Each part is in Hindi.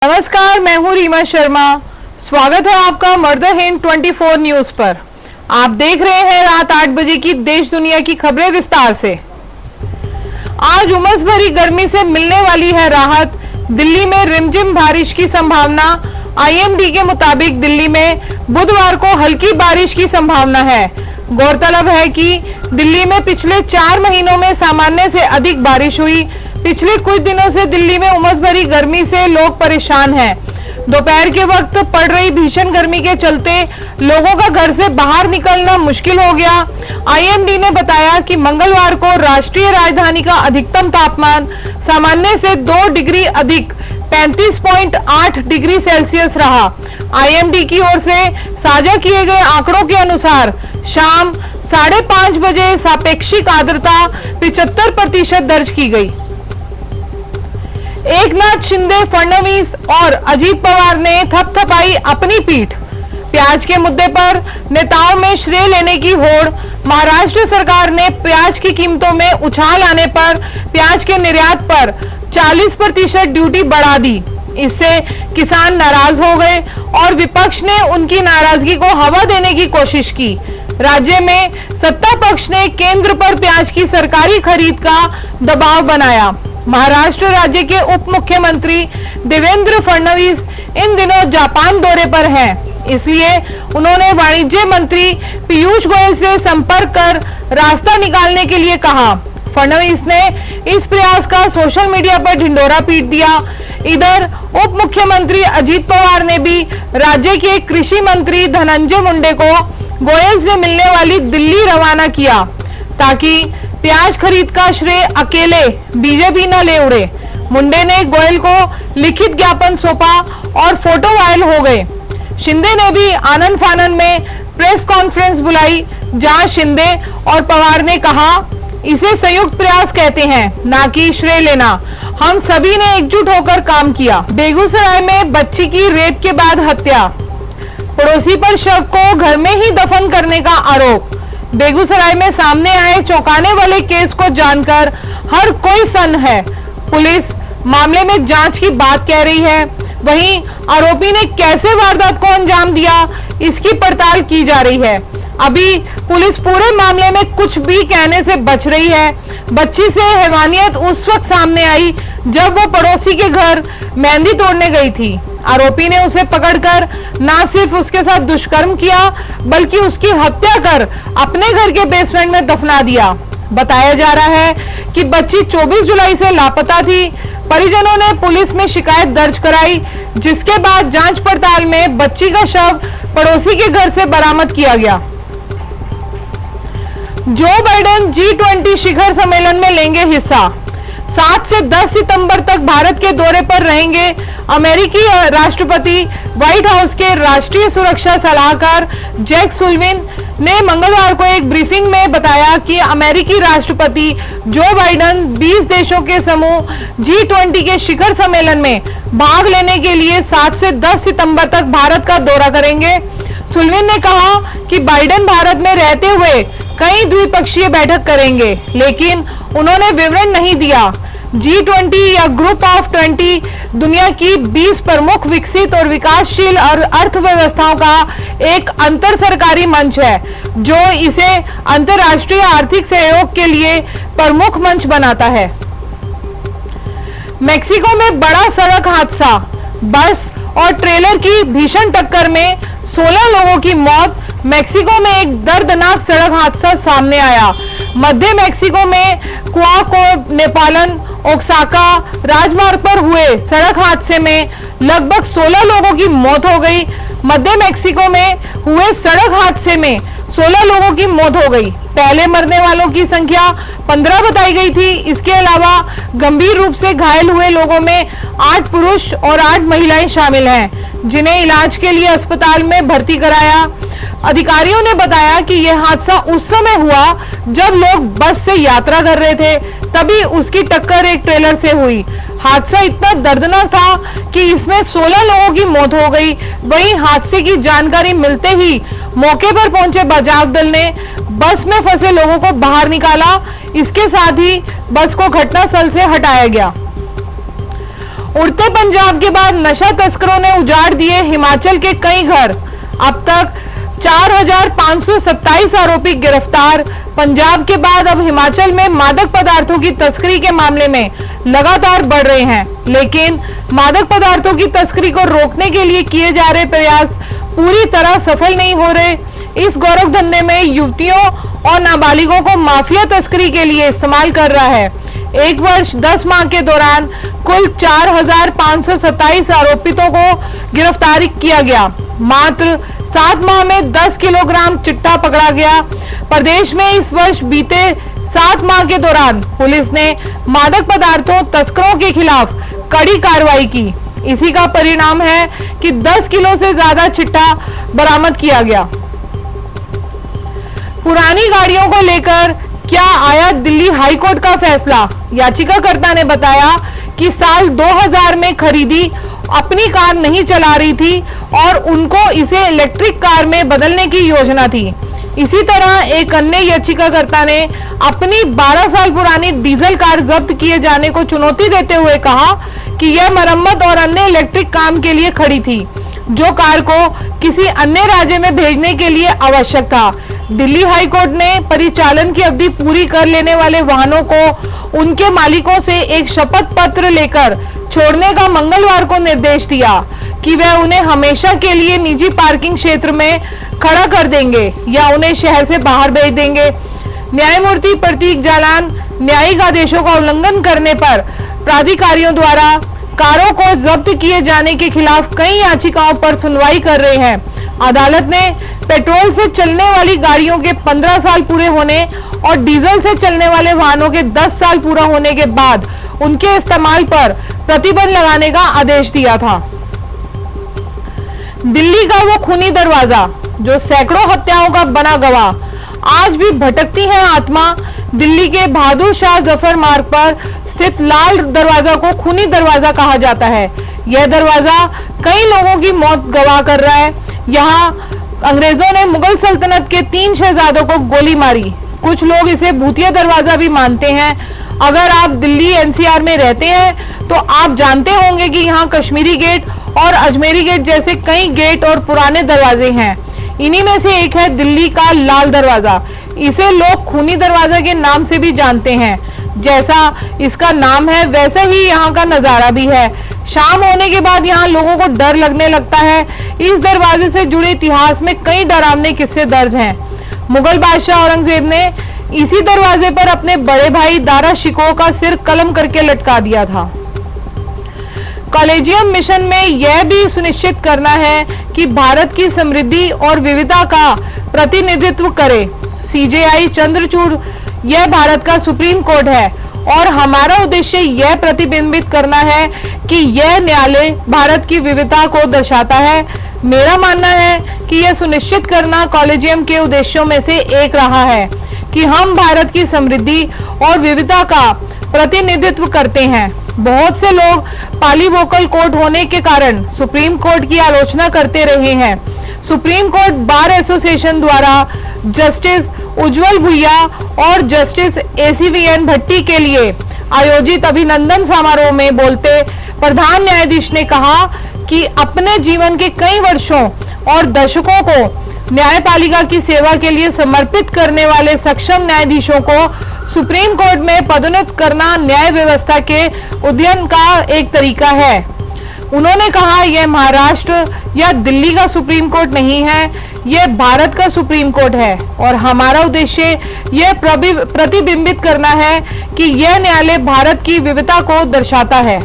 नमस्कार, मैं हूं रीमा शर्मा। स्वागत है आपका मर्दर हिंद 24 न्यूज पर। आप देख रहे हैं रात 8 बजे की देश दुनिया की खबरें विस्तार से। आज उमस भरी गर्मी से मिलने वाली है राहत। दिल्ली में रिमझिम बारिश की संभावना। आईएमडी के मुताबिक दिल्ली में बुधवार को हल्की बारिश की संभावना है। गौरतलब है कि दिल्ली में पिछले 4 महीनों में सामान्य से अधिक बारिश हुई। पिछले कुछ दिनों से दिल्ली में उमस भरी गर्मी से लोग परेशान हैं। दोपहर के वक्त पड़ रही भीषण गर्मी के चलते लोगों का घर से बाहर निकलना मुश्किल हो गया। आईएमडी ने बताया कि मंगलवार को राष्ट्रीय राजधानी का अधिकतम तापमान सामान्य से 2 डिग्री अधिक 35.8 डिग्री सेल्सियस रहा। आईएमडी की ओर से साझा किए गए आंकड़ों के अनुसार शाम 5:30 बजे सापेक्षिक आर्द्रता 75% दर्ज की गई। एकनाथ शिंदे, फडणवीस और अजीत पवार ने थपथपाई अपनी पीठ। प्याज के मुद्दे पर नेताओं में श्रेय लेने की होड़। महाराष्ट्र सरकार ने प्याज की कीमतों में उछाल आने पर प्याज के निर्यात पर 40% ड्यूटी बढ़ा दी। इससे किसान नाराज हो गए और विपक्ष ने उनकी नाराजगी को हवा देने की कोशिश की। राज्य में सत्ता पक्ष ने केंद्र पर प्याज की सरकारी खरीद का दबाव बनाया। महाराष्ट्र राज्य के उप मुख्यमंत्री देवेंद्र फडणवीस इन दिनों जापान दौरे पर हैं, इसलिए उन्होंने वाणिज्य मंत्री पीयूष गोयल से संपर्क कर रास्ता निकालने के लिए कहा। फडणवीस ने इस प्रयास का सोशल मीडिया पर ढिंढोरा पीट दिया। इधर उप मुख्यमंत्री अजीत पवार ने भी राज्य के कृषि मंत्री धनंजय मुंडे को गोयल से मिलने वाली दिल्ली रवाना किया, ताकि प्याज खरीद का श्रेय अकेले बीजेपी न ले उड़े। मुंडे ने गोयल को लिखित ज्ञापन सौंपा और फोटो वायरल हो गए। शिंदे ने भी आनंद फानन में प्रेस कॉन्फ्रेंस बुलाई, जहां शिंदे और पवार ने कहा, इसे संयुक्त प्रयास कहते हैं, ना कि श्रेय लेना। हम सभी ने एकजुट होकर काम किया। बेगूसराय में बच्ची की रेप के बाद हत्या। पड़ोसी पर शव को घर में ही दफन करने का आरोप। बेगूसराय में सामने आए चौंकाने वाले केस को जानकर हर कोई सन्न है। पुलिस मामले में जांच की बात कह रही है। वहीं आरोपी ने कैसे वारदात को अंजाम दिया, इसकी पड़ताल की जा रही है। अभी पुलिस पूरे मामले में कुछ भी कहने से बच रही है। बच्ची से हैवानियत उस वक्त सामने आई जब वो पड़ोसी के घर मेहंदी तोड़ने गई थी। आरोपी ने उसे पकड़कर ना सिर्फ उसके साथ दुष्कर्म किया, बल्कि उसकी हत्या कर अपने घर के बेसमेंट में दफना दिया। बताया जा रहा है कि बच्ची 24 जुलाई से लापता थी। परिजनों ने पुलिस में शिकायत दर्ज कराई, जिसके बाद जांच पड़ताल में बच्ची का शव पड़ोसी के घर से बरामद किया गया। जो बाइडेन G20 शिखर सम्मेलन में लेंगे हिस्सा। 7 से 10 सितंबर तक भारत के दौरे पर रहेंगे अमेरिकी राष्ट्रपति। व्हाइट हाउस के राष्ट्रीय सुरक्षा सलाहकार जैक सुल्लिवन ने मंगलवार को एक ब्रीफिंग में बताया कि अमेरिकी राष्ट्रपति जो बाइडेन 20 देशों के समूह G20 के शिखर सम्मेलन में भाग लेने के लिए 7 से 10 सितंबर तक भारत का दौरा करेंगे। सुल्लिवन ने कहा कि बाइडेन भारत में रहते हुए कई द्विपक्षीय बैठक करेंगे, लेकिन उन्होंने विवरण नहीं दिया। G20 या ग्रुप ऑफ 20 दुनिया की 20 प्रमुख विकसित और विकासशील और अर्थव्यवस्थाओं का एक अंतर सरकारी मंच है, जो इसे अंतर्राष्ट्रीय आर्थिक सहयोग के लिए प्रमुख मंच बनाता है। मेक्सिको में बड़ा सड़क हादसा। बस और ट्रेलर की भीषण टक्कर में 16 लोगों की मौत। मेक्सिको में एक दर्दनाक सड़क हादसा सामने आया। मध्य मेक्सिको में नेपालन ओक्साका राजमार्ग पर हुए सड़क हादसे में लगभग 16 लोगों की मौत हो गई। मध्य मेक्सिको में हुए सड़क हादसे में 16 लोगों की मौत हो गई। पहले मरने वालों की संख्या 15 बताई गई थी। इसके अलावा गंभीर रूप से घायल हुए लोगों में 8 पुरुष और 8 महिलाएं शामिल हैं, जिन्हें इलाज के लिए अस्पताल में भर्ती कराया। अधिकारियों ने बताया कि यह हादसा उस समय हुआ जब लोग बस से यात्रा कर रहे थे, तभी उसकी टक्कर एक ट्रेलर से हुई। हादसा इतना दर्दनाक था कि इसमें 16 लोगों की मौत हो गई। वहीं हादसे की जानकारी मिलते ही मौके पर पहुंचे बचाव दल ने बस में फंसे लोगों को बाहर निकाला। इसके साथ ही बस को घटनास्थल से हटाया गया। उड़ते पंजाब के बाद नशा तस्करों ने उजाड़ दिए हिमाचल के कई घर। अब तक 4,527 आरोपी गिरफ्तार। पंजाब के बाद अब हिमाचल में मादक पदार्थों की तस्करी के मामले में लगातार बढ़ रहे हैं, लेकिन मादक पदार्थों की तस्करी को रोकने के लिए किए जा रहे प्रयास पूरी तरह सफल नहीं हो रहे। इस गौरव धंधे में युवतियों और नाबालिगों को माफिया तस्करी के लिए इस्तेमाल कर रहा है। एक वर्ष 10 माह के दौरान कुल 4,527 आरोपितों को गिरफ्तार किया गया। मात्र 7 माह में 10 किलोग्राम चिट्टा पकड़ा गया। प्रदेश में इस वर्ष बीते 7 माह के दौरान पुलिस ने मादक पदार्थों तस्करों के खिलाफ कड़ी कार्रवाई की। इसी का परिणाम है कि 10 किलो से ज्यादा चिट्टा बरामद किया गया। पुरानी गाड़ियों को लेकर क्या आया दिल्ली हाईकोर्ट का फैसला? याचिकाकर्ता ने बताया कि साल 2000 में खरीदी अपनी कार नहीं चला रही थी और उनको इसे इलेक्ट्रिक कार में बदलने की योजना थी। इसी तरह एक अन्य याचिकाकर्ता ने अपनी 12 साल पुरानी डीजल कार जब्त किए जाने को चुनौती देते हुए कहा कि यह मरम्मत और अन्य इलेक्ट्रिक काम के लिए खड़ी थी, जो कार को किसी अन्य राज्य में भेजने के लिए आवश्यक था। दिल्ली हाईकोर्ट ने परिचालन की अवधि पूरी कर लेने वाले वाहनों को उनके मालिकों से एक शपथ पत्र लेकर छोड़ने का मंगलवार को निर्देश दिया कि वह उन्हें हमेशा के लिए निजी पार्किंग क्षेत्र में खड़ा कर देंगे या उन्हें शहर से बाहर भेज देंगे। न्यायमूर्ति प्रतीक जालान न्यायिक आदेशों का उल्लंघन करने पर प्राधिकारियों द्वारा कारों को जब्त किए जाने के खिलाफ कई याचिकाओं पर सुनवाई कर रहे हैं। अदालत ने पेट्रोल से चलने वाली गाड़ियों के 15 साल पूरे होने और डीजल से चलने वाले वाहनों के 10 साल पूरा होने के बाद उनके इस्तेमाल पर प्रतिबंध लगाने का आदेश दिया था। दिल्ली का वो खूनी दरवाजा जो सैकड़ों हत्याओं का बना गवाह, आज भी भटकती है आत्मा। दिल्ली के बहादुर शाह जफर मार्ग पर स्थित लाल दरवाजा को खूनी दरवाजा कहा जाता है। यह दरवाजा कई लोगों की मौत गवाह कर रहा है। यहाँ अंग्रेजों ने मुगल सल्तनत के 3 शहजादों को गोली मारी। कुछ लोग इसे भूतिया दरवाजा भी मानते हैं। अगर आप दिल्ली एनसीआर में रहते हैं तो आप जानते होंगे कि यहाँ कश्मीरी गेट और अजमेरी गेट जैसे कई गेट और पुराने दरवाजे हैं। इन्हीं में से एक है दिल्ली का लाल दरवाजा। इसे लोग खूनी दरवाजा के नाम से भी जानते हैं। जैसा इसका नाम है वैसा ही यहाँ का नजारा भी है। शाम होने के बाद यहाँ लोगों को डर लगने लगता है। इस दरवाजे से जुड़े इतिहास में कई डरावने किस्से दर्ज हैं। मुगल बादशाह औरंगजेब ने इसी दरवाजे पर अपने बड़े भाई दारा शिकोह का सिर कलम करके लटका दिया था। कॉलेजियम मिशन में यह भी सुनिश्चित करना है कि भारत की समृद्धि और विविधता का प्रतिनिधित्व करे। सीजेआई चंद्रचूड़, यह भारत का सुप्रीम कोर्ट है और हमारा उद्देश्य यह प्रतिबिंबित करना है कि यह न्यायालय भारत की विविधता को दर्शाता है। मेरा मानना है कि यह सुनिश्चित करना कॉलेजियम के उद्देश्यों में से एक रहा है कि हम भारत की समृद्धि और विविधता का प्रतिनिधित्व करते हैं। बहुत से लोग पाली वोकल कोर्ट होने के कारण सुप्रीम कोर्ट की आलोचना करते रहे हैं। सुप्रीम कोर्ट बार एसोसिएशन द्वारा जस्टिस उज्जवल भुइया और जस्टिस एसीवीएन भट्टी के लिए आयोजित अभिनंदन समारोह में बोलते प्रधान न्यायाधीश ने कहा कि अपने जीवन के कई वर्षों और दशकों को न्यायपालिका की सेवा के लिए समर्पित करने वाले सक्षम न्यायाधीशों को सुप्रीम कोर्ट में पदोन्नत करना न्याय व्यवस्था के उद्यन का एक तरीका है। उन्होंने कहा यह महाराष्ट्र या दिल्ली का सुप्रीम कोर्ट नहीं है, यह भारत का सुप्रीम कोर्ट है और हमारा उद्देश्य यह प्रतिबिंबित करना है कि यह न्यायालय भारत की विविधता को दर्शाता है।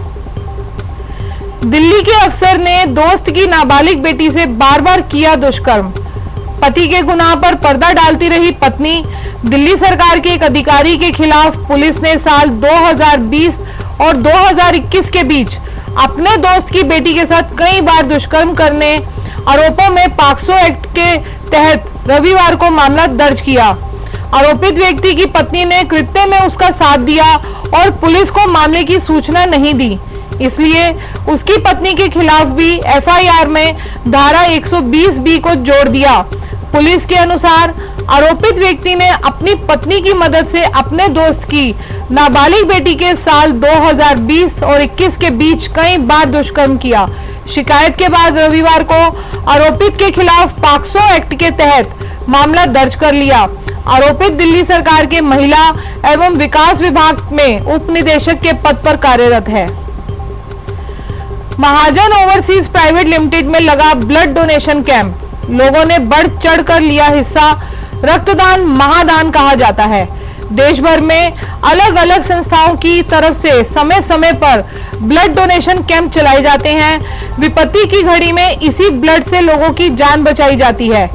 दिल्ली के अफसर ने दोस्त की नाबालिग बेटी से बार बार किया दुष्कर्म। पति के गुनाह पर पर्दा डालती रही पत्नी। दिल्ली सरकार के एक अधिकारी के खिलाफ पुलिस ने साल 2020 और 2021 के बीच अपने दोस्त की बेटी के साथ कई बार दुष्कर्म करने आरोपों में पॉक्सो एक्ट के तहत रविवार को मामला दर्ज किया। आरोपित व्यक्ति की पत्नी ने कृत्य में उसका साथ दिया और पुलिस को मामले की सूचना नहीं दी, इसलिए उसकी पत्नी के खिलाफ भी एफआईआर में धारा 120 को जोड़ दिया। पुलिस के अनुसार आरोपित व्यक्ति ने अपनी पत्नी की मदद से अपने दोस्त की नाबालिग बेटी के साल 2020 और 21 के बीच कई बार दुष्कर्म किया। शिकायत के बाद रविवार को आरोपित के खिलाफ पॉक्सो एक्ट के तहत मामला दर्ज कर लिया। आरोपित दिल्ली सरकार के महिला एवं विकास विभाग में उप निदेशक के पद पर कार्यरत है। महाजन ओवरसीज प्राइवेट लिमिटेड में लगा ब्लड डोनेशन कैंप। लोगों ने बढ़ चढ़ कर लिया हिस्सा। रक्तदान महादान कहा जाता है। देश भर में अलग अलग संस्थाओं की तरफ से समय समय पर ब्लड डोनेशन कैंप चलाए जाते हैं। विपत्ति की घड़ी में इसी ब्लड से लोगों की जान बचाई जाती है।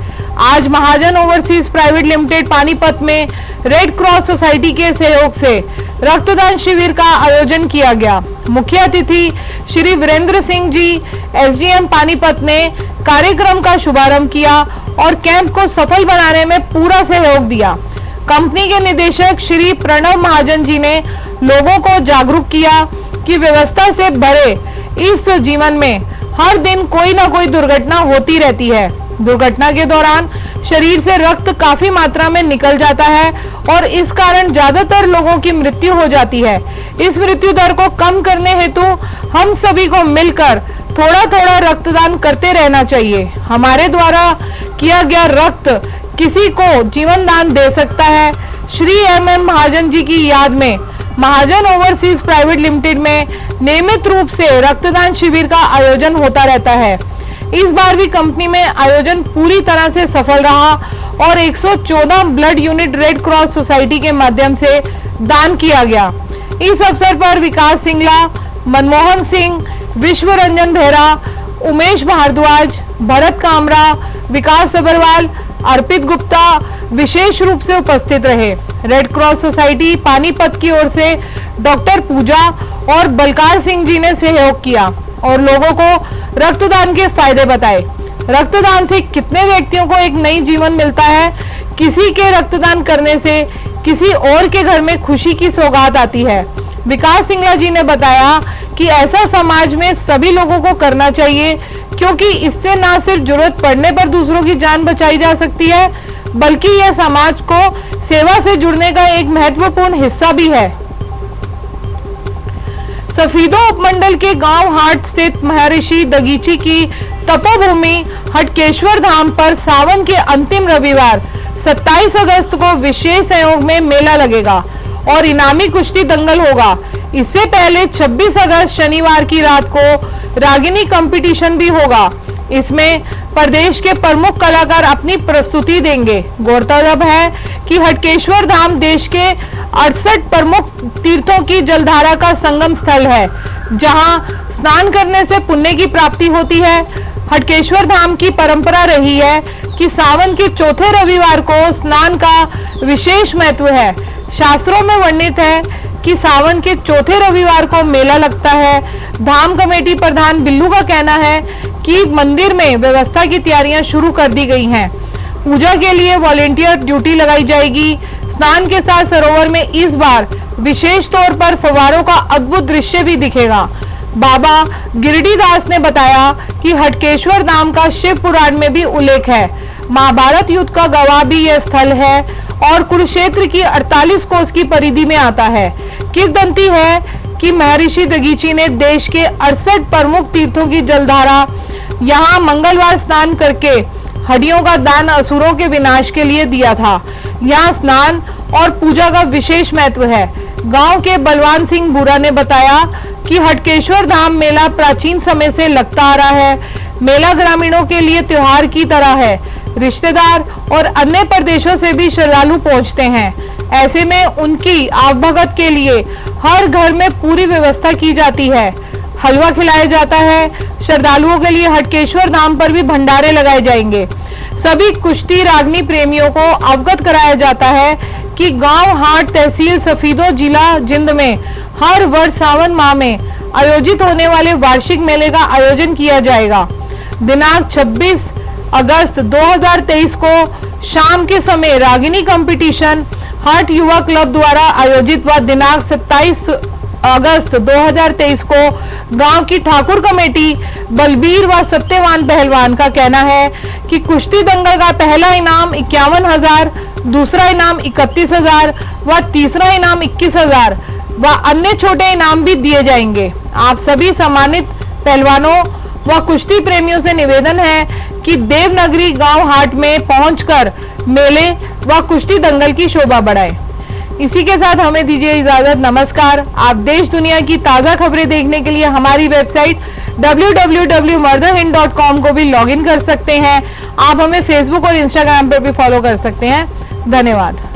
आज महाजन ओवरसीज प्राइवेट लिमिटेड पानीपत में रेड क्रॉस सोसाइटी के सहयोग से रक्तदान शिविर का आयोजन किया गया। मुख्य अतिथि श्री वीरेंद्र सिंह जी एसडीएम पानीपत ने कार्यक्रम का शुभारंभ किया और कैंप को सफल बनाने में पूरा सहयोग दिया। कंपनी के निदेशक श्री प्रणव महाजन जी ने लोगों को जागरूक किया कि व्यवस्था से भरे इस जीवन में हर दिन कोई ना कोई दुर्घटना होती रहती है। दुर्घटना के दौरान शरीर से रक्त काफी मात्रा में निकल जाता है और इस कारण ज्यादातर लोगों की मृत्यु हो जाती है। इस मृत्यु दर को कम करने हेतु हम सभी को मिलकर थोड़ा थोड़ा रक्तदान करते रहना चाहिए। हमारे द्वारा किया गया रक्त किसी को जीवन दान दे सकता है। श्री एम महाजन जी की याद में महाजन ओवरसीज प्राइवेट लिमिटेड में नियमित रूप से रक्तदान शिविर का आयोजन होता रहता है। इस बार भी कंपनी में आयोजन पूरी तरह से सफल रहा और 114 blood unit red cross society के माध्यम से दान किया गया। इस अवसर पर विकास सिंगला, मनमोहन सिंह, विश्व रंजन बेहरा, उमेश भारद्वाज, भरत कामरा, विकास अग्रवाल, अर्पित गुप्ता विशेष रूप से उपस्थित रहे। रेड क्रॉस सोसाइटी पानीपत की ओर से डॉक्टर पूजा और बलकार सिंह जी ने सहयोग किया और लोगों को रक्तदान के फायदे बताए। रक्तदान से कितने व्यक्तियों को एक नई जीवन मिलता है। किसी के रक्तदान करने से किसी और के घर में खुशी की सौगात आती है। विकास सिंगला जी ने बताया कि ऐसा समाज में सभी लोगों को करना चाहिए, क्योंकि इससे न सिर्फ जरूरत पड़ने पर दूसरों की जान बचाई जा सकती है, बल्कि यह समाज को सेवा से जुड़ने का एक महत्वपूर्ण हिस्सा भी है। सफीदो उपमंडल के गांव हाट स्थित महर्षि दगीची की तपोभूमि हटकेश्वर धाम पर सावन के अंतिम रविवार 27 अगस्त को विशेष सहयोग में मेला लगेगा और इनामी कुश्ती दंगल होगा। इससे पहले 26 अगस्त शनिवार की रात को रागिनी कंपटीशन भी होगा। इसमें प्रदेश के प्रमुख कलाकार अपनी प्रस्तुति देंगे। गौरतलब है कि हटकेश्वर धाम देश के 68 प्रमुख तीर्थों की जलधारा का संगम स्थल है, जहां स्नान करने से पुण्य की प्राप्ति होती है। हटकेश्वर धाम की परंपरा रही है कि सावन के चौथे रविवार को स्नान का विशेष महत्व है। शास्त्रों में वर्णित है कि सावन के चौथे रविवार को मेला लगता है। धाम कमेटी प्रधान बिल्लू का कहना है कि मंदिर में व्यवस्था की तैयारियां शुरू कर दी गई हैं। पूजा के लिए वॉलेंटियर ड्यूटी लगाई जाएगी। स्नान के साथ सरोवर में इस बार विशेष तौर पर फव्वारों का अद्भुत दृश्य भी दिखेगा। बाबा गिरिडीदास ने बताया कि हटकेश्वर धाम का शिव पुराण में भी उल्लेख है। महाभारत युद्ध का गवाह भी यह स्थल है और कुरुक्षेत्र की 48 कोस की परिधि में आता है। किंवदंती है कि महर्षि दगीची ने देश के 68 प्रमुख तीर्थों की जलधारा यहाँ मंगलवार स्नान करके हड्डियों का दान असुरों के विनाश के लिए दिया था। यहाँ स्नान और पूजा का विशेष महत्व है। गांव के बलवान सिंह बुरा ने बताया कि हटकेश्वर धाम मेला प्राचीन समय से लगता आ रहा है। मेला ग्रामीणों के लिए त्योहार की तरह है। रिश्तेदार और अन्य प्रदेशों से भी श्रद्धालु पहुंचते हैं। ऐसे में उनकी आवभगत के लिए हर घर में पूरी व्यवस्था की जाती है। हलवा खिलाया जाता है। श्रद्धालुओं के लिए हटकेश्वर धाम पर भी भंडारे लगाए जाएंगे। सभी कुश्ती रागनी प्रेमियों को अवगत कराया जाता है कि गांव हाट तहसील सफीदो जिला जिंद में हर वर्ष सावन माह में आयोजित होने वाले वार्षिक मेले का आयोजन किया जाएगा। दिनांक 26 अगस्त 2023 को शाम के समय रागिनी कंपटीशन हाट युवा क्लब द्वारा आयोजित व दिनांक 27 अगस्त 2023 को गांव की ठाकुर कमेटी बलबीर व सत्यवान पहलवान का कहना है कि कुश्ती दंगल का पहला इनाम 51,000, दूसरा इनाम 31,000 व तीसरा इनाम 21,000 व अन्य छोटे इनाम भी दिए जाएंगे। आप सभी सम्मानित पहलवानों व कुश्ती प्रेमियों से निवेदन है कि देवनगरी गांव हाट में पहुंचकर मेले व कुश्ती दंगल की शोभा बढ़ाएं। इसी के साथ हमें दीजिए इजाजत। नमस्कार। आप देश दुनिया की ताजा खबरें देखने के लिए हमारी वेबसाइट www.murderhind.com को भी लॉगिन कर सकते हैं। आप हमें फेसबुक और इंस्टाग्राम पर भी फॉलो कर सकते हैं। धन्यवाद।